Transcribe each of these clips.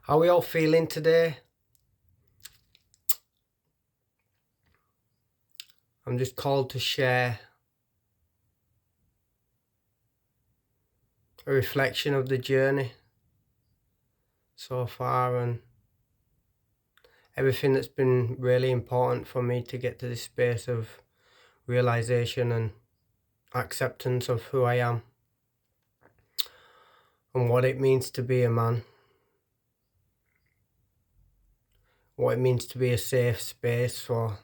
How are we all feeling today? I'm just called to share a reflection of the journey so far and everything that's been really important for me to get to this space of realization and acceptance of who I am and what it means to be a man, what it means to be a safe space for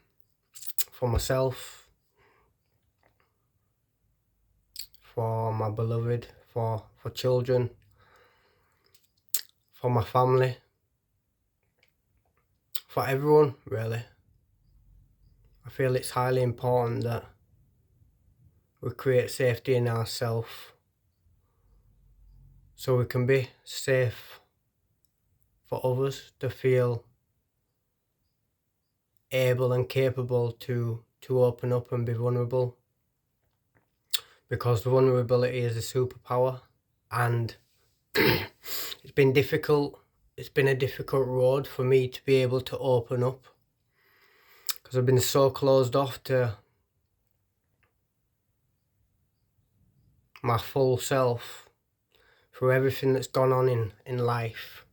myself, for my beloved, for children, for my family, for everyone really. I feel it's highly important that we create safety in ourselves so we can be safe for others to feel able and capable to open up and be vulnerable, because vulnerability is a superpower. And it's been difficult. It's been a difficult road for me to be able to open up, because I've been so closed off to my full self through everything that's gone on in life.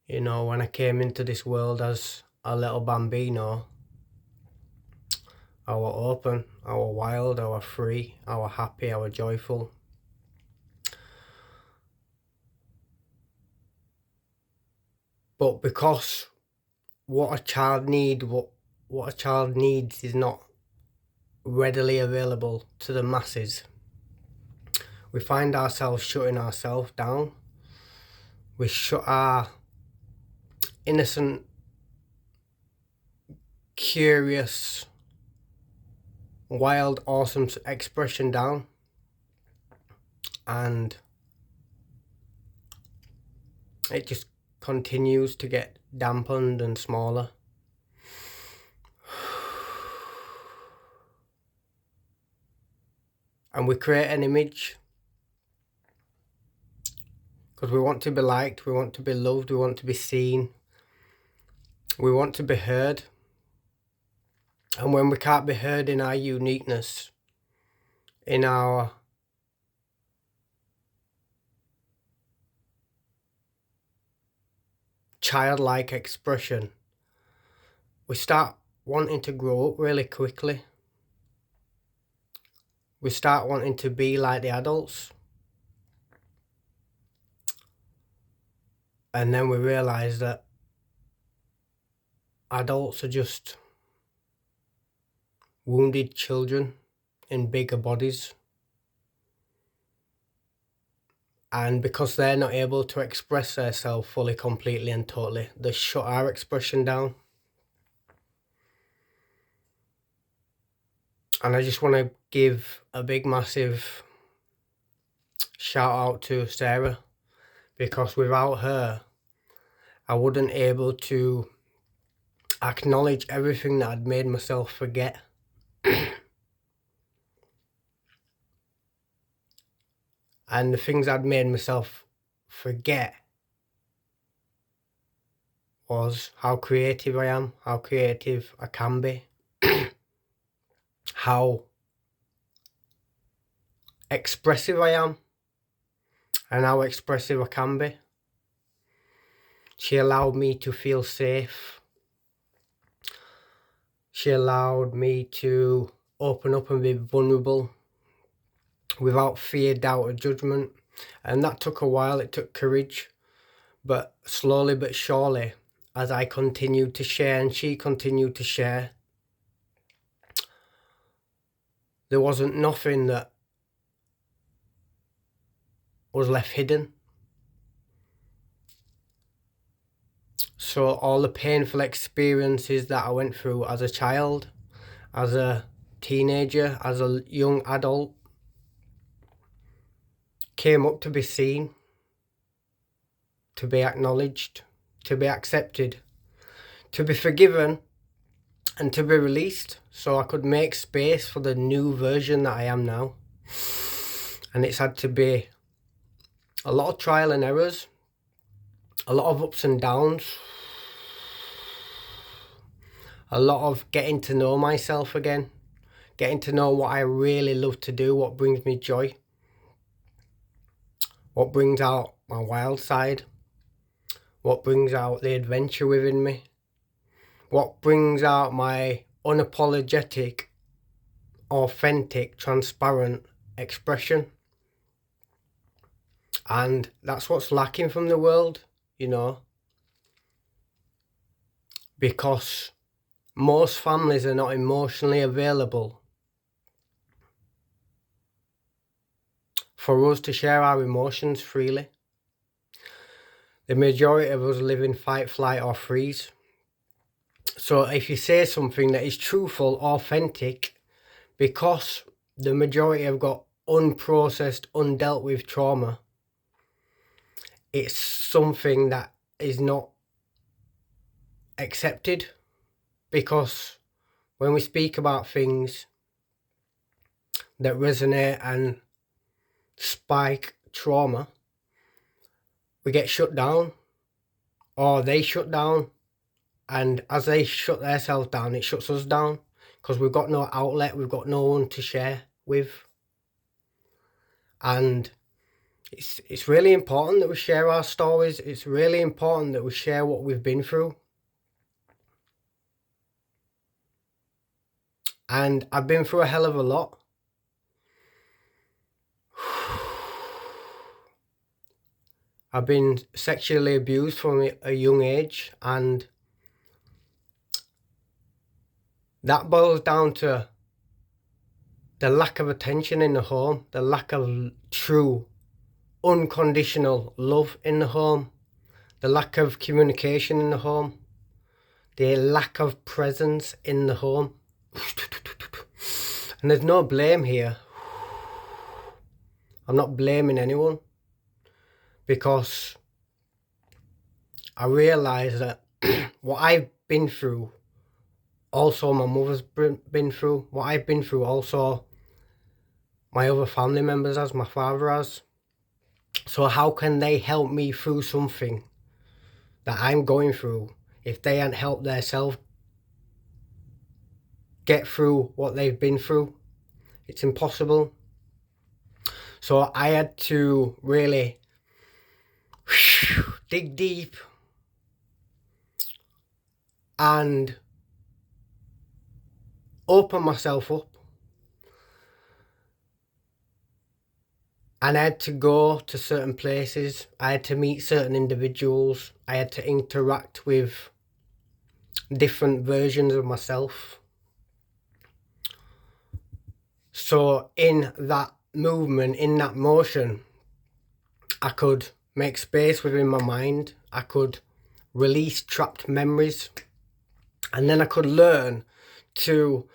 You know, when I came into this world as a little bambino, I was open, I was wild, I was free, I was happy, I was joyful. But because what a child needs is not readily available to the masses, we find ourselves shutting ourselves down. We shut our innocent, curious, wild, awesome expression down, and it just continues to get dampened and smaller. And we create an image because we want to be liked, we want to be loved, we want to be seen, we want to be heard. And when we can't be heard in our uniqueness, in our childlike expression, we start wanting to grow up really quickly. We start wanting to be like the adults. And then we realize that adults are just wounded children in bigger bodies. And because they're not able to express themselves fully, completely and totally, they shut our expression down. And I just want to give a big, massive shout out to Sarah, because without her, I wouldn't able to acknowledge everything that I'd made myself forget. And the things I'd made myself forget was how creative I am, how creative I can be, how expressive I am, and how expressive I can be. She allowed me to feel safe. She allowed me to open up and be vulnerable without fear, doubt, or judgment. And that took a while, it took courage. But slowly but surely, as I continued to share and she continued to share, there wasn't nothing that was left hidden. So all the painful experiences that I went through as a child, as a teenager, as a young adult, came up to be seen, to be acknowledged, to be accepted, to be forgiven, and to be released, so I could make space for the new version that I am now. And it's had to be a lot of trial and errors, a lot of ups and downs, a lot of getting to know myself again, getting to know what I really love to do, what brings me joy, what brings out my wild side, what brings out the adventure within me, what brings out my unapologetic, authentic, transparent expression. And that's what's lacking from the world, you know, because most families are not emotionally available for us to share our emotions freely. The majority of us live in fight, flight or freeze. So if you say something that is truthful, authentic, because the majority have got unprocessed, undealt with trauma, it's something that is not accepted, because when we speak about things that resonate and spike trauma, we get shut down, or they shut down, and as they shut themselves down, it shuts us down, because we've got no outlet, we've got no one to share with. And it's really important that we share our stories. It's really important that we share what we've been through. And I've been through a hell of a lot. I've been sexually abused from a young age, and that boils down to the lack of attention in the home, the lack of true, unconditional love in the home, the lack of communication in the home, the lack of presence in the home. And there's no blame here. I'm not blaming anyone, because I realise that what I've been through, also my mother's been through. What I've been through, also my other family members has, my father has. So how can they help me through something that I'm going through if they ain't helped themselves get through what they've been through? It's impossible. So I had to really dig deep and open myself up. And I had to go to certain places. I had to meet certain individuals. I had to interact with different versions of myself. So in that movement, in that motion, I could make space within my mind. I could release trapped memories. And then I could learn to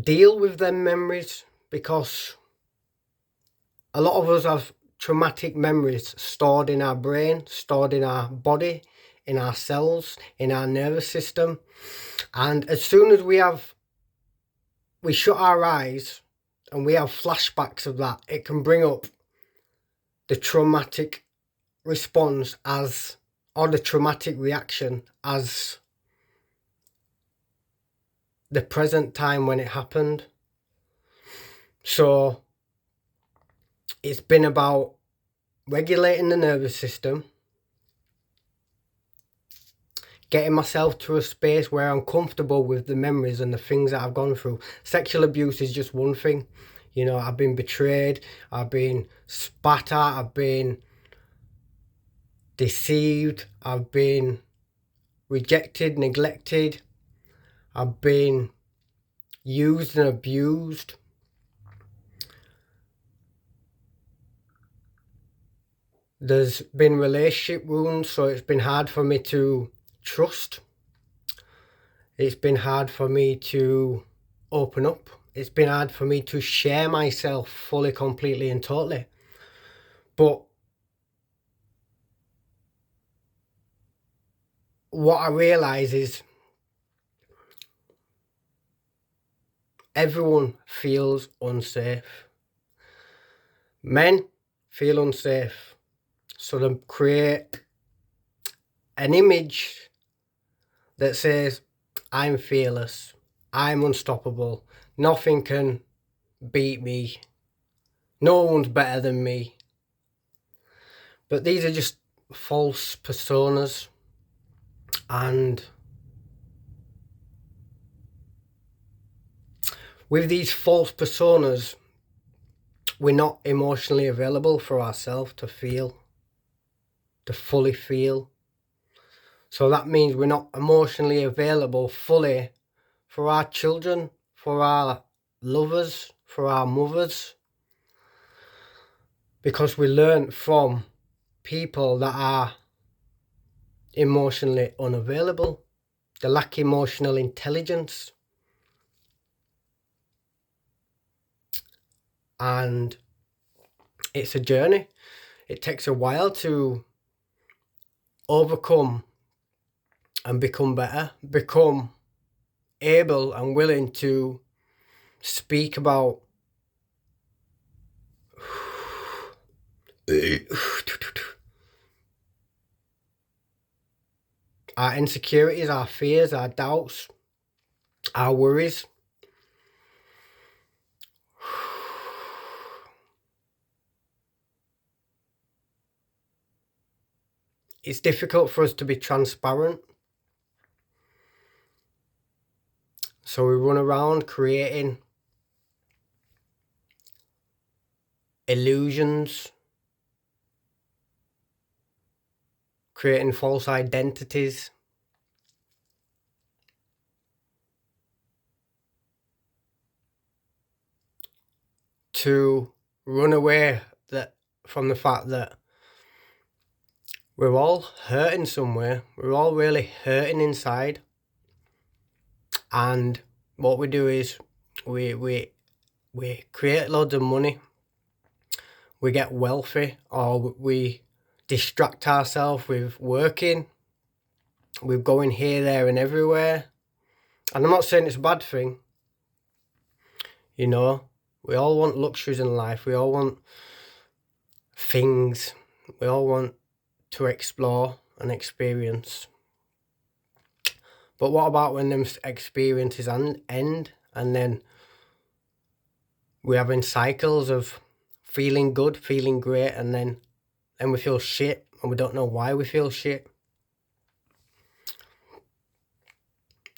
deal with them memories, because a lot of us have traumatic memories stored in our brain, stored in our body, in our cells, in our nervous system. And as soon as we shut our eyes and we have flashbacks of that, it can bring up the traumatic response or the traumatic reaction as the present time when it happened. So it's been about regulating the nervous system, getting myself to a space where I'm comfortable with the memories and the things that I've gone through. Sexual abuse is just one thing. You know, I've been betrayed, I've been spat at, I've been deceived, I've been rejected, neglected, I've been used and abused. There's been relationship wounds, so it's been hard for me to trust. It's been hard for me to open up. It's been hard for me to share myself fully, completely and totally. But what I realise is everyone feels unsafe. Men feel unsafe. So they create an image that says, I'm fearless, I'm unstoppable, nothing can beat me, no one's better than me. But these are just false personas, and with these false personas, we're not emotionally available for ourselves to feel, to fully feel. So that means we're not emotionally available fully for our children, for our lovers, for our mothers, because we learn from people that are emotionally unavailable. They lack emotional intelligence. And it's a journey. It takes a while to overcome and become better, become able and willing to speak about our insecurities, our fears, our doubts, our worries. It's difficult for us to be transparent. So we run around creating illusions, creating false identities, to run away from the fact that we're all hurting somewhere. We're all really hurting inside. And what we do is we create loads of money, we get wealthy, or we distract ourselves with working, with going here, there and everywhere. And I'm not saying it's a bad thing. You know, we all want luxuries in life. We all want things. We all want to explore and experience. But what about when them experiences end and then we're having cycles of feeling good, feeling great, and then we feel shit and we don't know why we feel shit.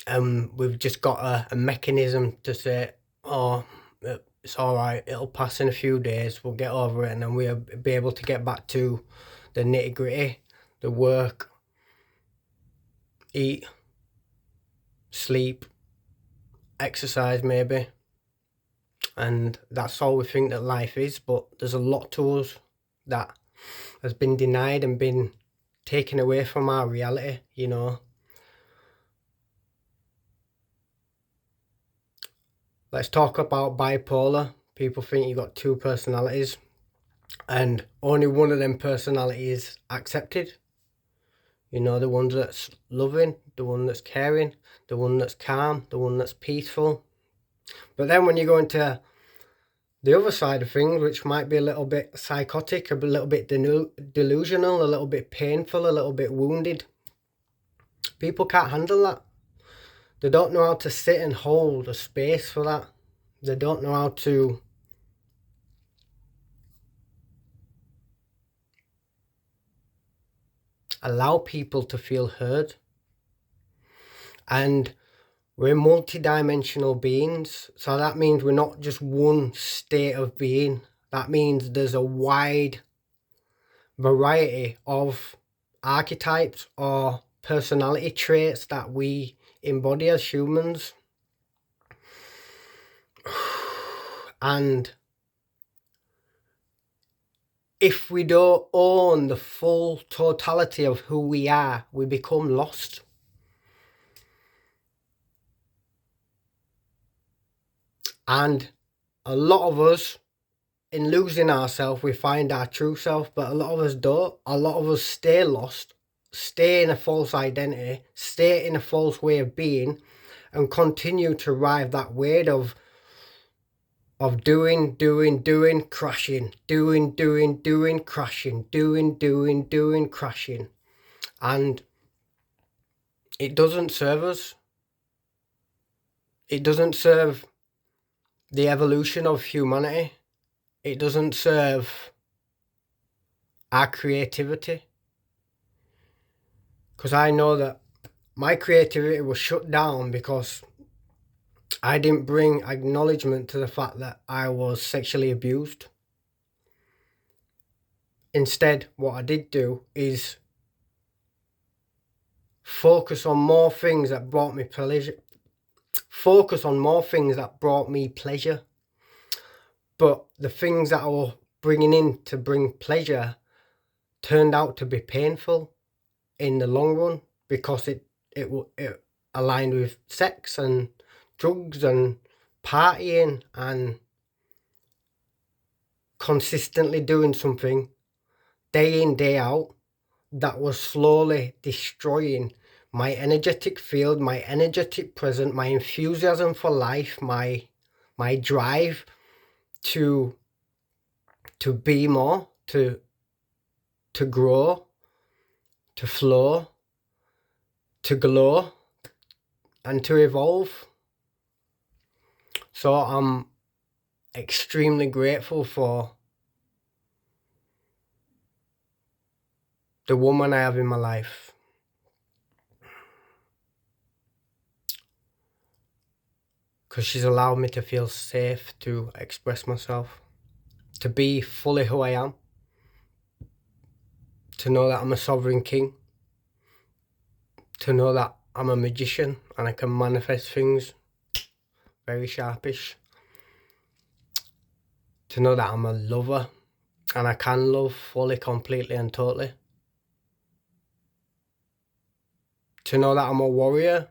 We've just got a mechanism to say, oh, it's all right, it'll pass in a few days, we'll get over it, and then we'll be able to get back to the nitty gritty, the work, eat, sleep, exercise maybe. And that's all we think that life is, but there's a lot to us that has been denied and been taken away from our reality, you know. Let's talk about bipolar. People think you've got two personalities and only one of them personalities accepted. You know, the one that's loving, the one that's caring, the one that's calm, the one that's peaceful. But then when you go into the other side of things, which might be a little bit psychotic, a little bit delusional, a little bit painful, a little bit wounded, people can't handle that. They don't know how to sit and hold a space for that. They don't know how to allow people to feel heard. And we're multi-dimensional beings, so that means we're not just one state of being. That means there's a wide variety of archetypes or personality traits that we embody as humans. And if we don't own the full totality of who we are, we become lost. And a lot of us, in losing ourselves, we find our true self, but a lot of us don't. A lot of us stay lost, stay in a false identity, stay in a false way of being, and continue to ride that wave of, oh, I'm fearless, I'm unstoppable, nothing can beat me, no one's better than me. But then when you go into the other side of things, which might be a little bit psychotic, a little bit wounded, people can't handle that. They don't know how to sit and hold a space for that. They don't know how to allow people to feel heard. And of doing, crashing, doing, crashing, doing, crashing. And it doesn't serve us. It doesn't serve the evolution of humanity. It doesn't serve our creativity. Because I know that my creativity was shut down because I didn't bring acknowledgement to the fact that I was sexually abused. Instead, what I did do is focus on more things that brought me pleasure. But the things that I was bringing in to bring pleasure turned out to be painful in the long run, because it aligned with sex and drugs and partying and consistently doing something day in, day out that was slowly destroying my energetic field, my energetic present, my enthusiasm for life, my drive to be more, to grow, to flow, to glow, and to evolve. So I'm extremely grateful for the woman I have in my life. Because she's allowed me to feel safe to express myself, to be fully who I am, to know that I'm a sovereign king, to know that I'm a magician and I can manifest things very sharpish, to know that I'm a lover and I can love fully, completely and totally, to know that I'm a warrior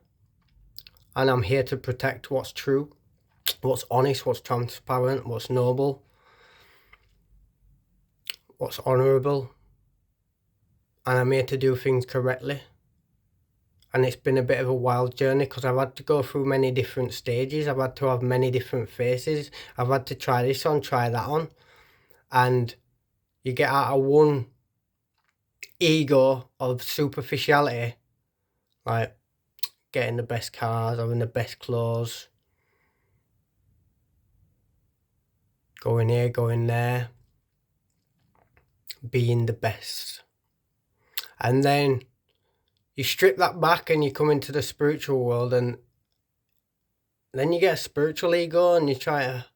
and I'm here to protect what's true, what's honest, what's transparent, what's noble, what's honourable, and I'm here to do things correctly. And it's been a bit of a wild journey because I've had to go through many different stages. I've had to have many different faces. I've had to try this on, try that on. And you get out of one ego of superficiality, like getting the best cars, having the best clothes, going here, going there, being the best. And then you strip that back and you come into the spiritual world, and then you get a spiritual ego and you try to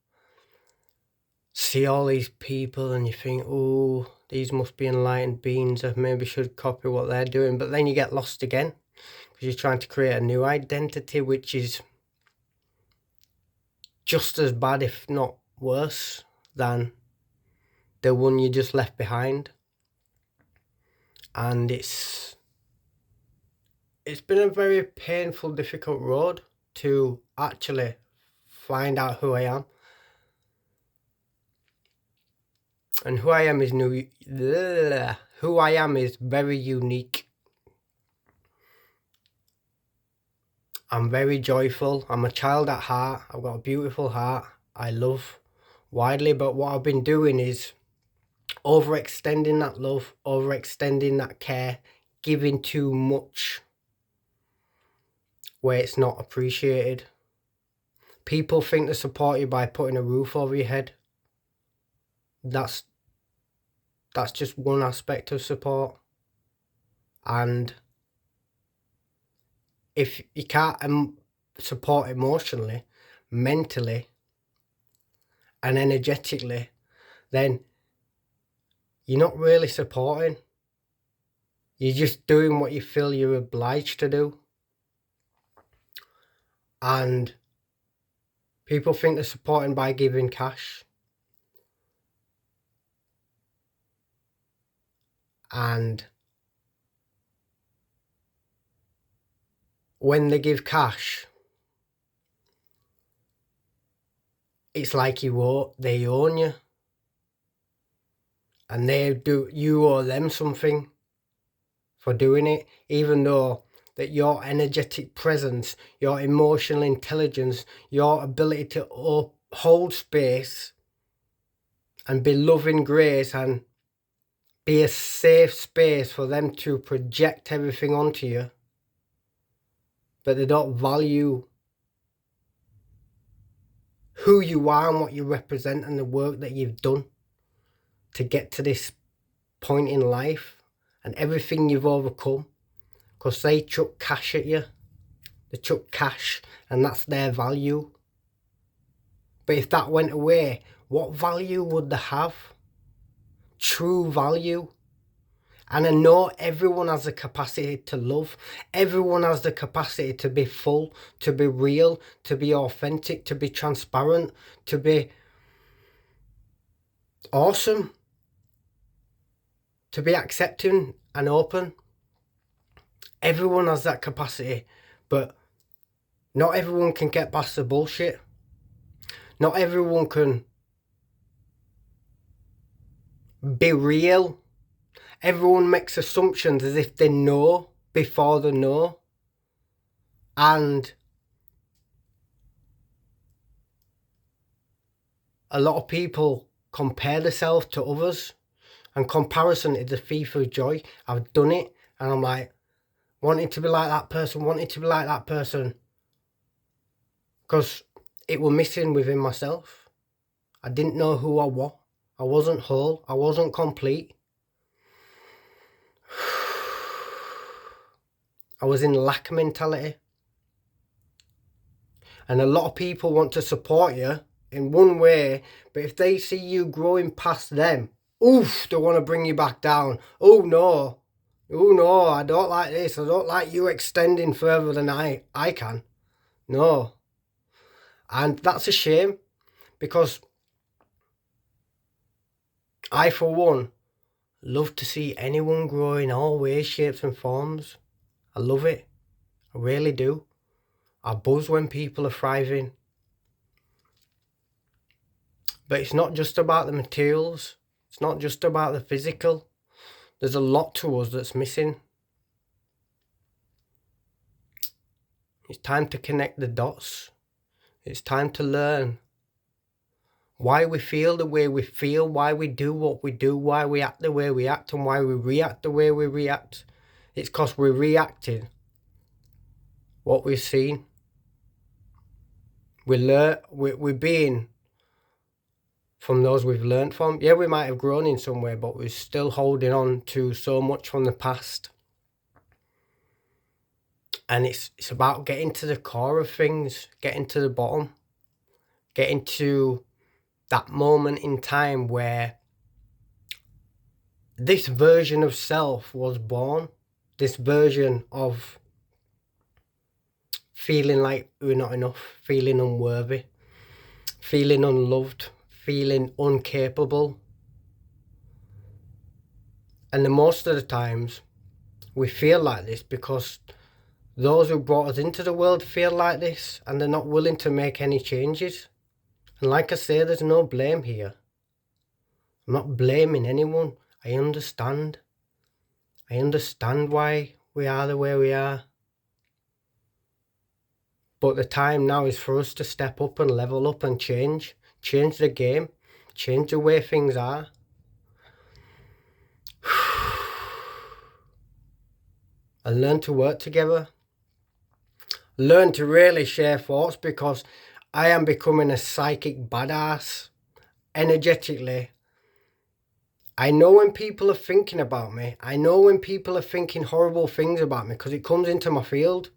see all these people and you think, oh, these must be enlightened beings, I maybe should copy what they're doing. But then you get lost again because you're trying to create a new identity, which is just as bad, if not worse, than the one you just left behind. And it's been a very painful, difficult road to actually find out who I am. And who I am is very unique. I'm very joyful. I'm a child at heart. I've got a beautiful heart. I love widely, but what I've been doing is overextending that love, overextending that care, giving too much where it's not appreciated. People think they support you by putting a roof over your head. That's just one aspect of support. And if you can't support emotionally, mentally, and energetically, then you're not really supporting. You're just doing what you feel you're obliged to do. And people think they're supporting by giving cash. And when they give cash, it's like they own you. And you owe them something for doing it, even though that your energetic presence, your emotional intelligence, your ability to hold space and be loving grace and be a safe space for them to project everything onto you, but they don't value who you are and what you represent and the work that you've done to get to this point in life and everything you've overcome, because they chuck cash at you. They chuck cash and that's their value. But if that went away, what value would they have? True value. And I know everyone has the capacity to love. Everyone has the capacity to be full, to be real, to be authentic, to be transparent, to be awesome, to be accepting and open. Everyone has that capacity, but not everyone can get past the bullshit. Not everyone can be real. Everyone makes assumptions as if they know before they know. And a lot of people compare themselves to others. And comparison is the thief of joy. I've done it and I'm like, wanting to be like that person, wanting to be like that person. Because it was missing within myself. I didn't know who I was. I wasn't whole. I wasn't complete. I was in lack mentality. And a lot of people want to support you in one way, but if they see you growing past them, oof, they want to bring you back down. Oh no, I don't like this. I don't like you extending further than I can. No. And that's a shame, because I, for one, love to see anyone grow in all ways, shapes and forms. I love it. I really do. I buzz when people are thriving. But it's not just about the materials. It's not just about the physical. There's a lot to us that's missing. It's time to connect the dots. It's time to learn why we feel the way we feel, why we do what we do, why we act the way we act, and why we react the way we react. It's because we're reacting what we've seen. We're being from those we've learned from. Yeah, we might have grown in some way, but we're still holding on to so much from the past. And it's about getting to the core of things, getting to the bottom, getting to that moment in time where this version of self was born, this version of feeling like we're not enough, feeling unworthy, feeling unloved, feeling incapable. And the most of the times we feel like this because those who brought us into the world feel like this and they're not willing to make any changes. And like I say, there's no blame here. I'm not blaming anyone. I understand. I understand why we are the way we are. But the time now is for us to step up and level up and change. Change the game. Change the way things are. And learn to work together. Learn to really share thoughts, because I am becoming a psychic badass. Energetically. I know when people are thinking about me. I know when people are thinking horrible things about me, because it comes into my field.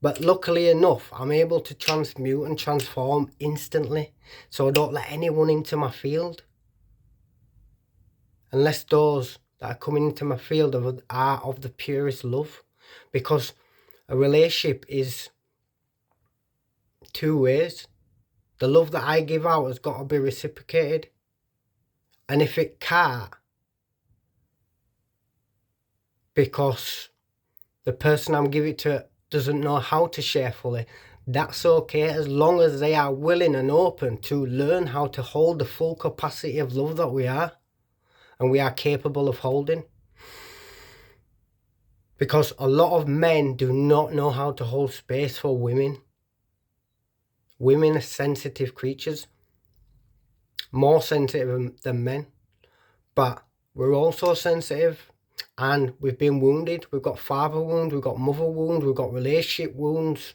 But luckily enough, I'm able to transmute and transform instantly. So I don't let anyone into my field. Unless those that are coming into my field are of the purest love. Because a relationship is two ways. The love that I give out has got to be reciprocated. And if it can't, because the person I'm giving it to doesn't know how to share fully, that's okay, as long as they are willing and open to learn how to hold the full capacity of love that we are and we are capable of holding. Because a lot of men do not know how to hold space for women. Women are sensitive creatures, more sensitive than men, but we're also sensitive, and we've been wounded. We've got father wounds, we've got mother wounds, we've got relationship wounds,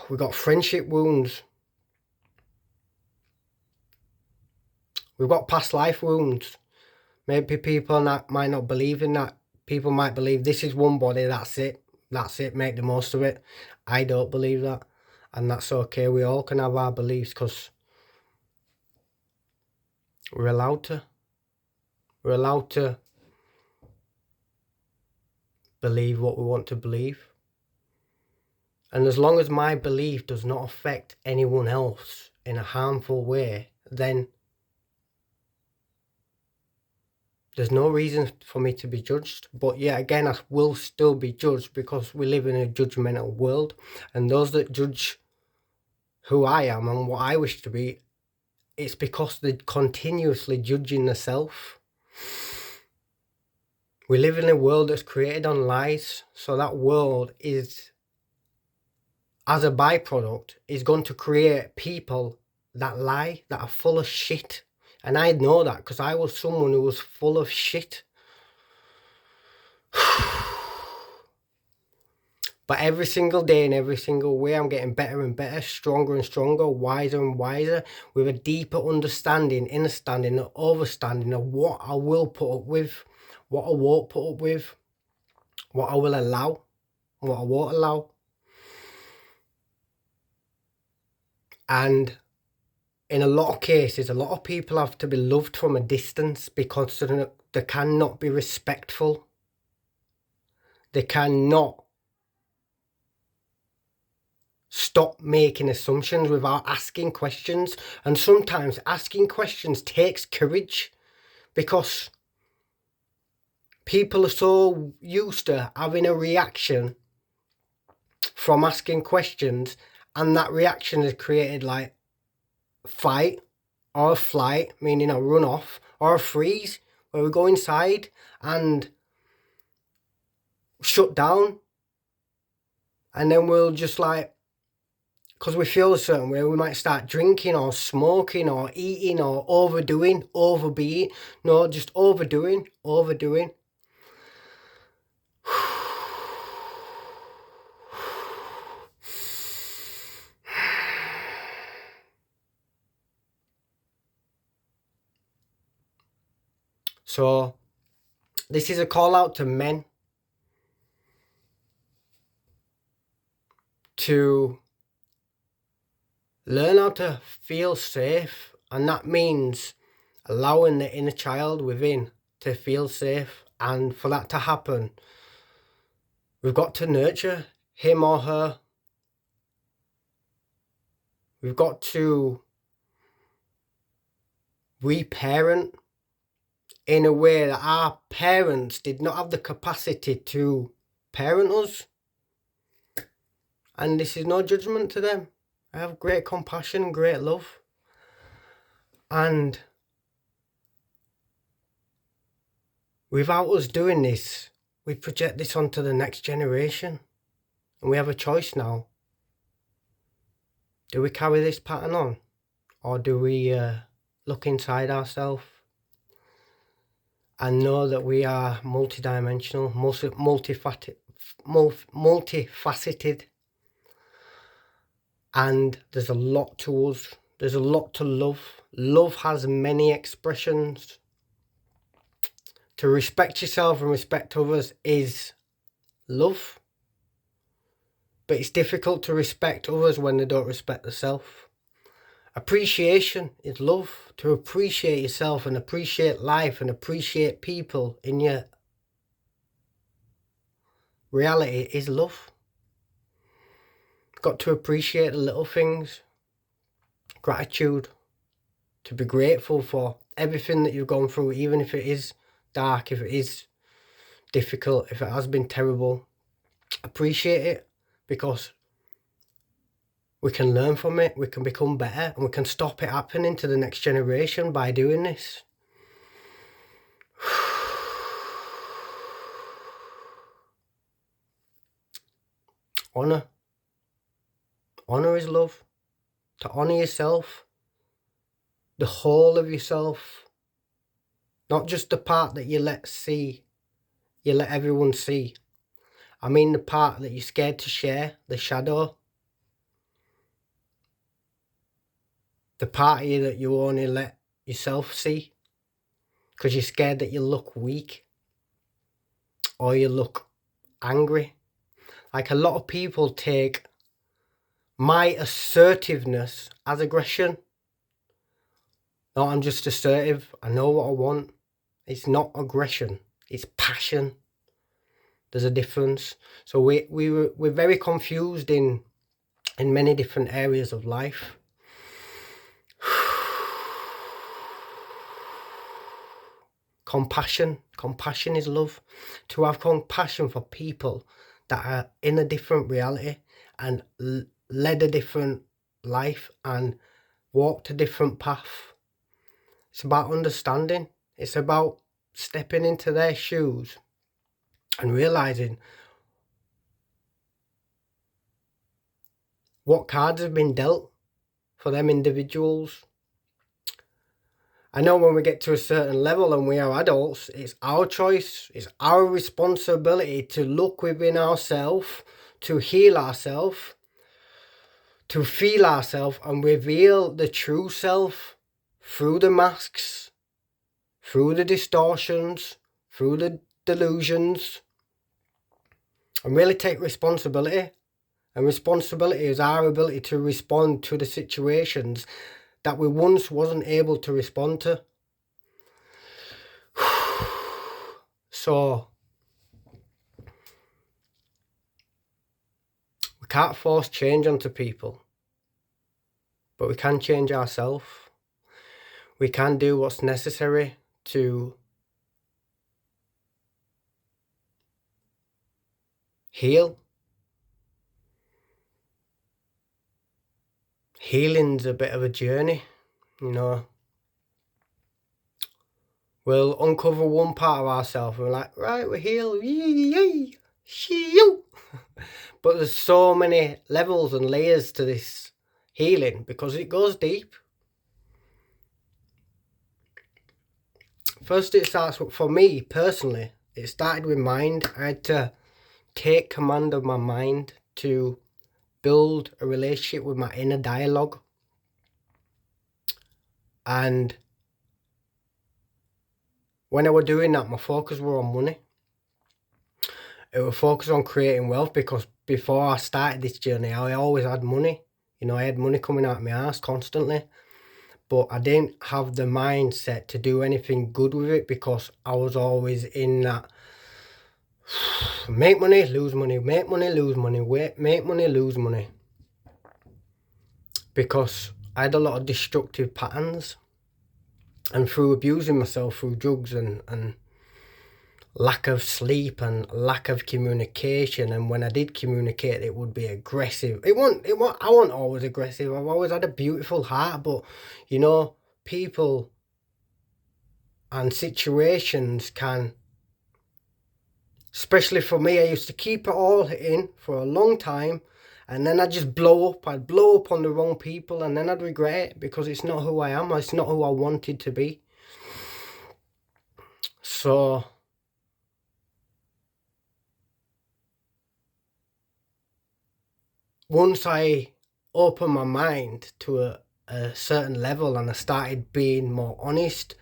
we've got friendship wounds, we've got past life wounds. Maybe people might not believe in that. People might believe this is one body, that's it, make the most of it. I don't believe that, and that's okay. We all can have our beliefs, because we're allowed to. We're allowed to believe what we want to believe. And as long as my belief does not affect anyone else in a harmful way, then there's no reason for me to be judged. But yet again, I will still be judged, because we live in a judgmental world. And those that judge who I am and what I wish to be, it's because they're continuously judging themselves. We live in a world that's created on lies. So that world is, as a byproduct, is going to create people that lie, that are full of shit. And I know that, because I was someone who was full of shit. But every single day and every single way, I'm getting better and better, stronger and stronger, wiser and wiser, with a deeper understanding, understanding, and overstanding of what I will put up with, what I won't put up with, what I will allow, what I won't allow. And in a lot of cases, a lot of people have to be loved from a distance, because they cannot be respectful. They cannot stop making assumptions without asking questions. And sometimes asking questions takes courage, because people are so used to having a reaction from asking questions, and that reaction is created like fight or a flight, meaning a run off, or a freeze, where we go inside and shut down, and then we'll just like, because we feel a certain way, we might start drinking or smoking or eating or overbeing. No, just overdoing. So this is a call out to men to learn how to feel safe, and that means allowing the inner child within to feel safe. And for that to happen, we've got to nurture him or her. We've got to reparent in a way that our parents did not have the capacity to parent us. And this is no judgment to them. I have great compassion, great love. And without us doing this, we project this onto the next generation. And we have a choice now. Do we carry this pattern on? Or do we look inside ourselves and know that we are multidimensional, multifaceted, and there's a lot to us. There's a lot to love. Love has many expressions. To respect yourself and respect others is love. But it's difficult to respect others when they don't respect themselves. Appreciation is love. To appreciate yourself and appreciate life and appreciate people in your reality is love. Got to appreciate the little things. Gratitude. To be grateful for everything that you've gone through, even if it is dark, if it is difficult, if it has been terrible. Appreciate it, because we can learn from it, we can become better, and we can stop it happening to the next generation by doing this. Honour Honour is love. To honour yourself, the whole of yourself, not just the part that you let everyone see. I mean the part that you're scared to share, the shadow. The part of you that you only let yourself see because you're scared that you look weak or you look angry. Like a lot of people take my assertiveness as aggression. No, I'm just assertive. I know what I want. It's not aggression. It's passion. There's a difference. So we're very confused in many different areas of life. Compassion is love. To have compassion for people that are in a different reality and led a different life and walked a different path. It's about understanding. It's about stepping into their shoes and realizing what cards have been dealt for them individuals. I know when we get to a certain level and we are adults, it's our choice, it's our responsibility to look within ourselves, to heal ourselves, to feel ourselves and reveal the true self through the masks, through the distortions, through the delusions, and really take responsibility. And responsibility is our ability to respond to the situations that we once wasn't able to respond to. So we can't force change onto people, but we can change ourselves. We can do what's necessary to heal. Healing's a bit of a journey, you know. We'll uncover one part of ourselves and we're like, right, we're healed, yay, shoo. But there's so many levels and layers to this healing because it goes deep. First it starts, for me personally, it started with mind. I had to take command of my mind to build a relationship with my inner dialogue. And when I was doing that, my focus were on money. It was focused on creating wealth because before I started this journey, I always had money. You know, I had money coming out of my ass constantly. But I didn't have the mindset to do anything good with it because I was always in that make money, lose money, make money, lose money, make money, lose money. Because I had a lot of destructive patterns. And through abusing myself through drugs and lack of sleep and lack of communication, and when I did communicate it would be aggressive. I wasn't always aggressive. I've always had a beautiful heart, but you know, people and situations can, especially for me, I used to keep it all in for a long time and then I'd just blow up. I'd blow up on the wrong people and then I'd regret it because it's not who I am. It's not who I wanted to be. So once I opened my mind to a certain level and I started being more honest,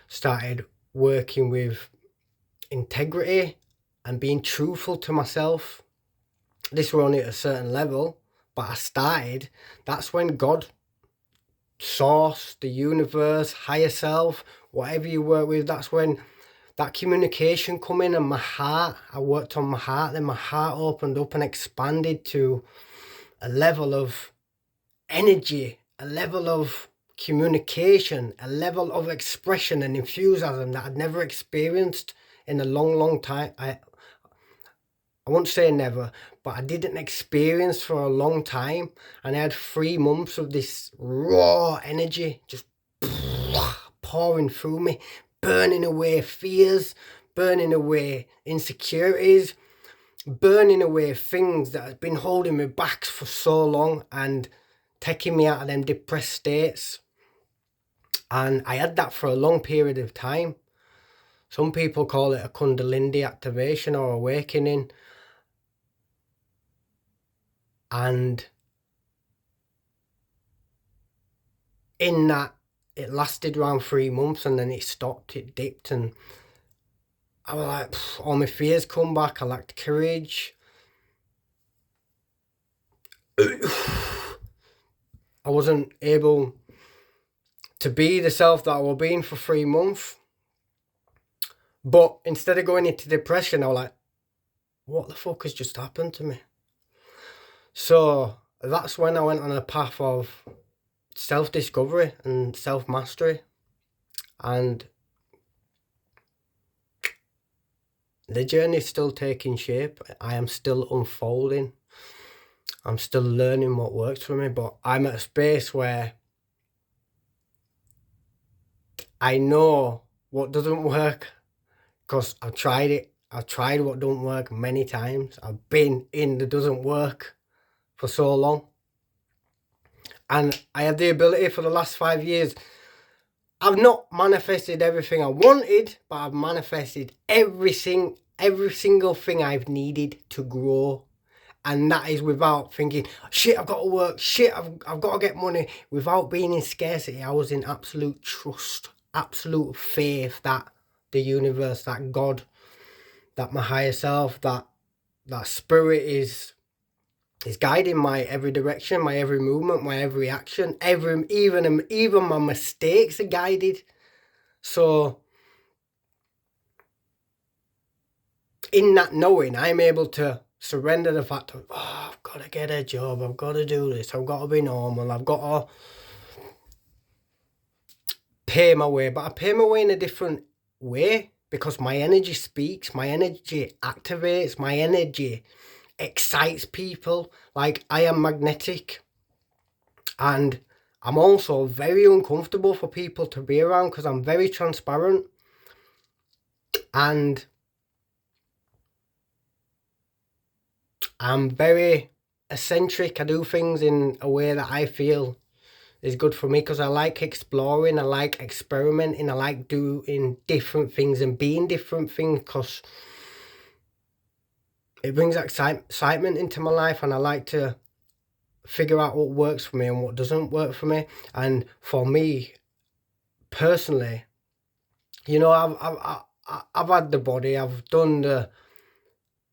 started working with integrity and being truthful to myself. This was only at a certain level, but I started. That's when God, source, the universe, higher self, whatever you work with, that's when that communication come in and my heart, I worked on my heart, then my heart opened up and expanded to a level of energy, a level of communication, a level of expression and enthusiasm that I'd never experienced in a long time. I won't say never, but I didn't experience for a long time. And I had 3 months of this raw energy just pouring through me, burning away fears, burning away insecurities, burning away things that have been holding me back for so long and taking me out of them depressed states. And I had that for a long period of time. Some people call it a Kundalini activation or awakening. And in that, it lasted around 3 months and then it stopped, it dipped, and I was like, all my fears come back, I lacked courage. I wasn't able to be the self that I was being for 3 months. But instead of going into depression, I was like, what the fuck has just happened to me? So that's when I went on a path of self-discovery and self-mastery. And the journey's still taking shape. I am still unfolding. I'm still learning what works for me, but I'm at a space where I know what doesn't work because I've tried it. I've tried what don't work many times. I've been in the doesn't work for so long. And I have the ability for the last 5 years. I've not manifested everything I wanted, but I've manifested every single thing I've needed to grow. And that is without thinking, shit, I've got to work, shit, I've got to get money. Without being in scarcity, I was in absolute trust, absolute faith that the universe, that God, that my higher self, that spirit is guiding my every direction, my every movement, my every action, even my mistakes are guided. So in that knowing, I'm able to surrender the fact of, I've got to get a job, I've got to do this, I've got to be normal, I've got to pay my way. But I pay my way in a different way because my energy speaks, my energy activates, my energy excites people. Like, I am magnetic, and I'm also very uncomfortable for people to be around because I'm very transparent and I'm very eccentric. I do things in a way that I feel is good for me because I like exploring, I like experimenting, I like doing different things and being different things because it brings excitement into my life, and I like to figure out what works for me and what doesn't work for me. And for me personally, you know, I've had the body, I've done the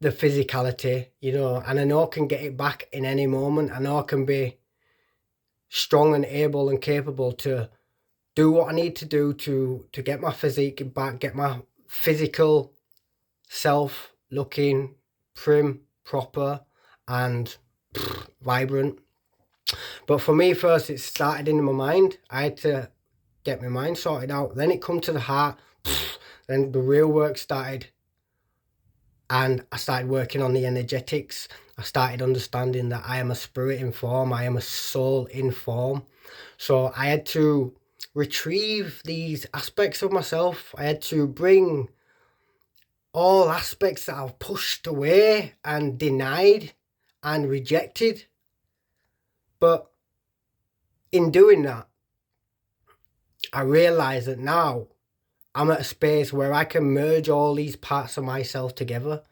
physicality, you know, and I know I can get it back in any moment. I know I can be strong and able and capable to do what I need to do to get my physique back, get my physical self looking prim, proper, and vibrant. But for me, first, it started in my mind. I had to get my mind sorted out. Then it come to the heart. Then the real work started. And I started working on the energetics. I started understanding that I am a spirit in form. I am a soul in form. So I had to retrieve these aspects of myself. I had to bring all aspects that I've pushed away and denied and rejected. But in doing that, I realised that now I'm at a space where I can merge all these parts of myself together.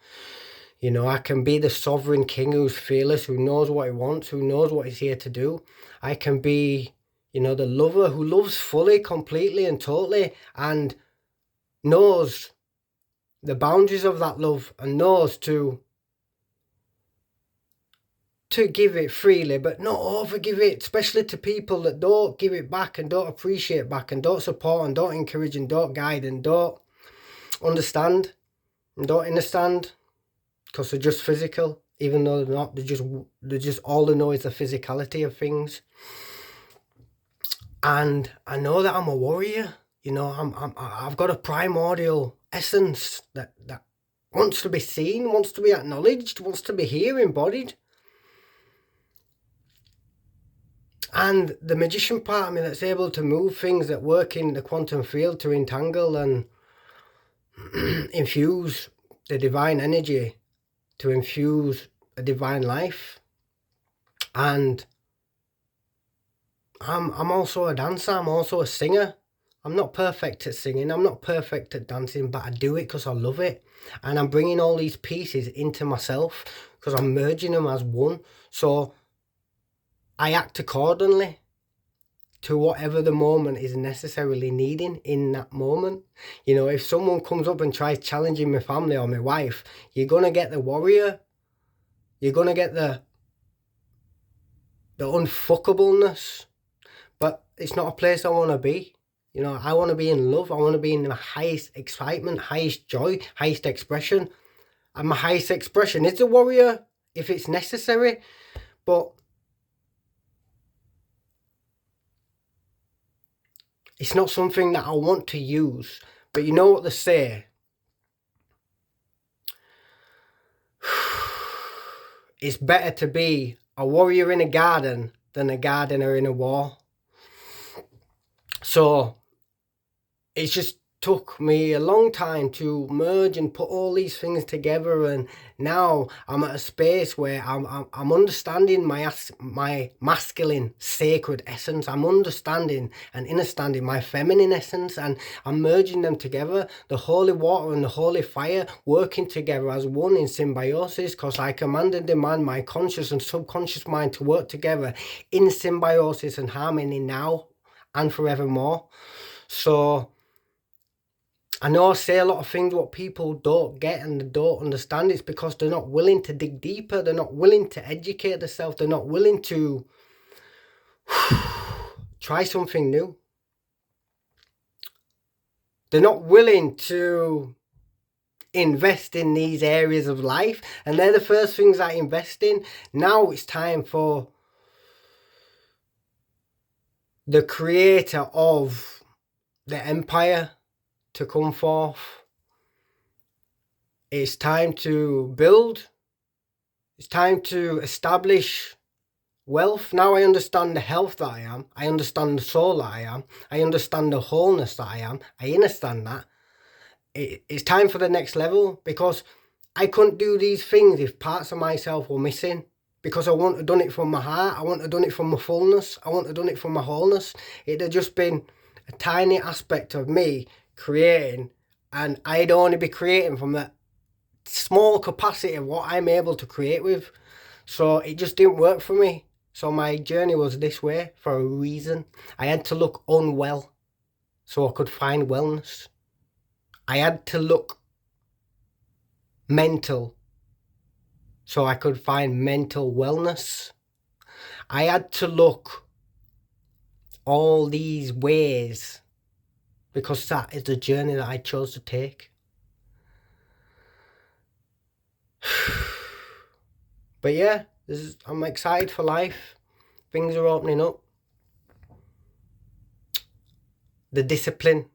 You know, I can be the sovereign king who's fearless, who knows what he wants, who knows what he's here to do. I can be, you know, the lover who loves fully, completely and totally, and knows the boundaries of that love and knows to give it freely, but not overgive it, especially to people that don't give it back and don't appreciate back and don't support and don't encourage and don't guide and don't understand and don't understand because they're just physical, even though they're not. They're just all they know is the physicality of things. And I know that I'm a warrior. You know, I've got a primordial essence that wants to be seen, wants to be acknowledged, wants to be here embodied. And the magician part of me that's able to move things that work in the quantum field to entangle and infuse the divine energy to infuse a divine life. And I'm also a dancer, I'm also a singer. I'm not perfect at singing, I'm not perfect at dancing, but I do it because I love it. And I'm bringing all these pieces into myself because I'm merging them as one. So I act accordingly to whatever the moment is necessarily needing in that moment. You know, if someone comes up and tries challenging my family or my wife, you're going to get the warrior. You're going to get the unfuckableness. But it's not a place I want to be. You know, I want to be in love. I want to be in the highest excitement, highest joy, highest expression. And my highest expression is the warrior if it's necessary. But it's not something that I want to use. But you know what they say? It's better to be a warrior in a garden than a gardener in a war. So it's just took me a long time to merge and put all these things together, and now I'm at a space where I'm understanding my masculine sacred essence. I'm understanding and understanding my feminine essence, and I'm merging them together, the holy water and the holy fire working together as one in symbiosis, because I command and demand my conscious and subconscious mind to work together in symbiosis and harmony now and forevermore. So I know I say a lot of things what people don't get and they don't understand. It's because they're not willing to dig deeper. They're not willing to educate themselves. They're not willing to try something new. They're not willing to invest in these areas of life. And they're the first things I invest in. Now it's time for the creator of the empire to come forth. It's time to build. It's time to establish wealth. Now I understand the health that I am. I understand the soul that I am. I understand the wholeness that I am. I understand that. It's time for the next level, because I couldn't do these things if parts of myself were missing. Because I wouldn't have done it from my heart. I wouldn't have done it from my fullness. I wouldn't have done it from my wholeness. It'd have just been a tiny aspect of me creating, and I'd only be creating from that small capacity of what I'm able to create with. So it just didn't work for me. So my journey was this way for a reason. I had to look unwell so I could find wellness. I had to look mental so I could find mental wellness. I had to look all these ways because that is the journey that I chose to take. But yeah, I'm excited for life. Things are opening up. The discipline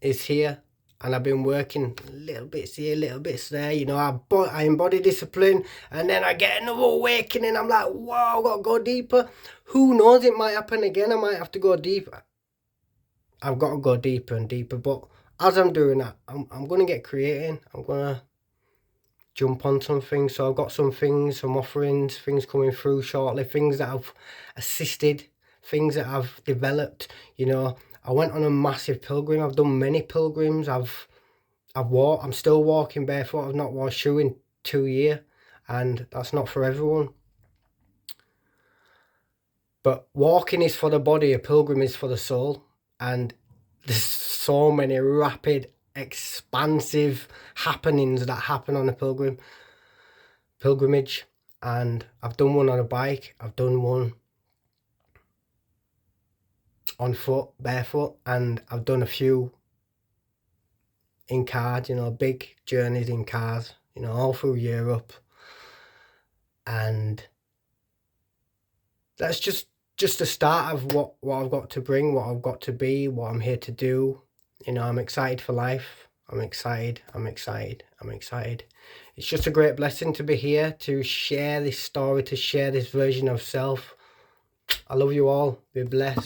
is here, and I've been working little bits here, little bits there. You know, I embody discipline, and then I get another awakening. I'm like, wow, I've got to go deeper. Who knows? It might happen again. I might have to go deeper. I've got to go deeper and deeper. But as I'm doing that, I'm going to get creating. I'm going to jump on some things. So I've got some things, some offerings, things coming through shortly, things that I've assisted, things that I've developed. You know, I went on a massive pilgrim. I've done many pilgrims. I've walked. I'm still walking barefoot. I've not worn shoe in 2 years, and that's not for everyone. But walking is for the body, a pilgrim is for the soul. And there's so many rapid, expansive happenings that happen on a pilgrimage. And I've done one on a bike. I've done one on foot, barefoot, and I've done a few in cars, you know, big journeys in cars, you know, all through Europe. And that's just the start of what I've got to bring, what I've got to be, what I'm here to do. You know, I'm excited for life. I'm excited. It's just a great blessing to be here, to share this story, to share this version of self. I love you all. Be blessed.